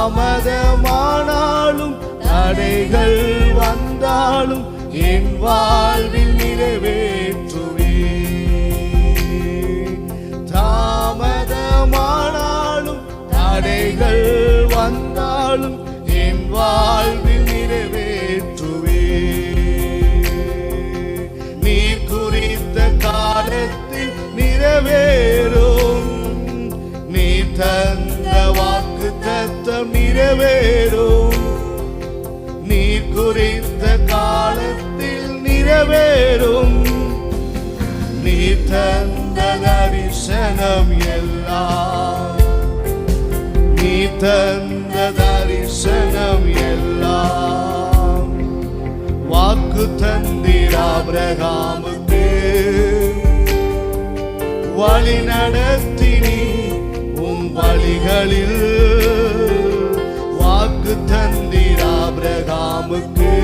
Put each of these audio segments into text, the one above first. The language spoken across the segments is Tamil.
தாமதமானாலும் தடைகள் வந்தாலும் என் வாழ்வில் நிறைவேற்றுவே. தாமதமானாலும் தடைகள் வந்தாலும் என் வாழ்வில் நிறைவேற்றுவே. நீ குறித்த காலத்தில் நிறைவேறும். நீ தந்த வாக்கு தத்தம் நிறைவேறும். நீ குறித்த காலத்தில் நிறைவேறும். நீ தந்த தரிசனம் எல்லாம், நீ தந்த தரிசனம் எல்லாம் வாக்கு தந்தீர் ஆபிரகாமுக்கு. வழி நடத்தினி உம் வழிகளில். வாக்கு தந்தீர் ஆபிரகாமுக்கு.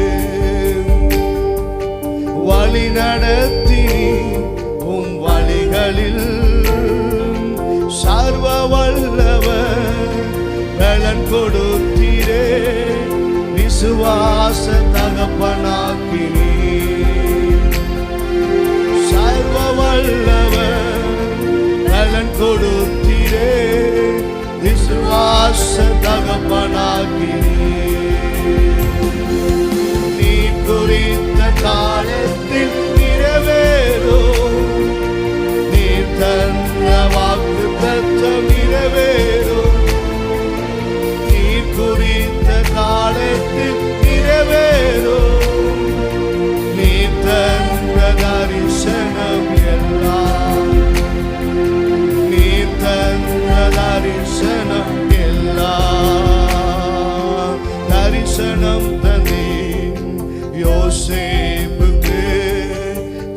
வழி நடத்தினி உம் வழிகளில். சர்வ வல்லவர் பலன் கொடுத்தீரே. விசுவாச தகப்பனாக்கினீ. சர்வ வல்லவர் பலன் கொடுத்தீரே. விசுவாச தகப்பனாக்கினீ. நீ குறித்த காலத்தில் நிறைவேறும். நீ தந்த வாக்கு தத்தம் நிறைவேறும். நீ குறித்த காலத்தில் நிறைவேறும். நீ தந்த தரிசனம் எல்லாம், நீ தந்த தரிசனம் எல்லாம். தரிசனம் தந்தே யோசேப்புக்கு.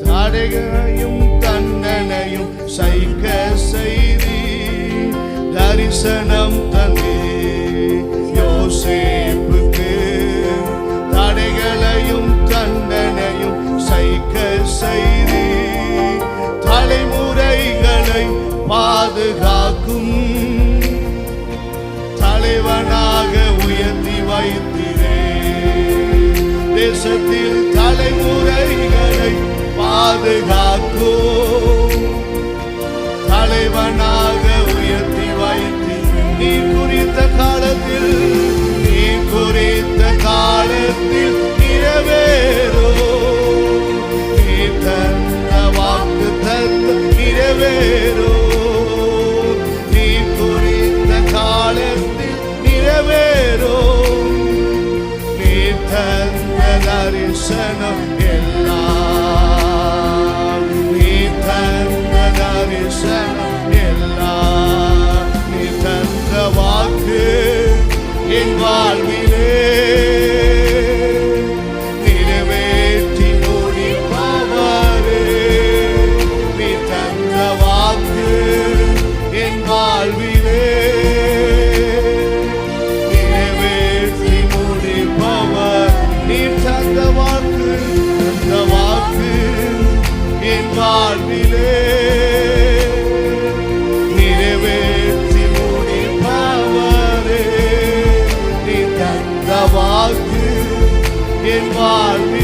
தடைகளையும் தண்டனையும் சைக்க செய்தி. தரிசனம் தந்தே யோசேப்புக்கு. தடைகளையும் தண்டனையும் சைக்க செய்தி. தலைமுறைகளை பாதுகாக்கும் தலைவனாக உயர்த்தி வைத்திரே. தேசத்தில் தலைமுறைகளை பாதுகாக்கும் தலைவனாக உயர்த்தி வைத்திரே. நீ குறித்த காலத்தில், நீ குறித்த காலத்தில் நிறைவேறும். நீ தந்த வாக்கு தந்த நிறைவேறும். நீ குறித்த காலத்தில் நிறைவேறும். நீ தந்த தரிசனம் எல்லாம், நீ தந்த தரிசனம் எல்லாம். நீ தந்த வாக்கு என் வாழ்விலே நிறைவேற்றி முடிப்பவரே. நீ தந்த வாக்கு என் வாழ்விலே நிறைவேற்றி முடிப்பவர். நீ தந்த வாக்கு, தந்த வாக்கு என் வாழ்விலே நிறைவேற்றி முடிப்பவரே. நீ தந்த வாக்கு என் வாழ்வில்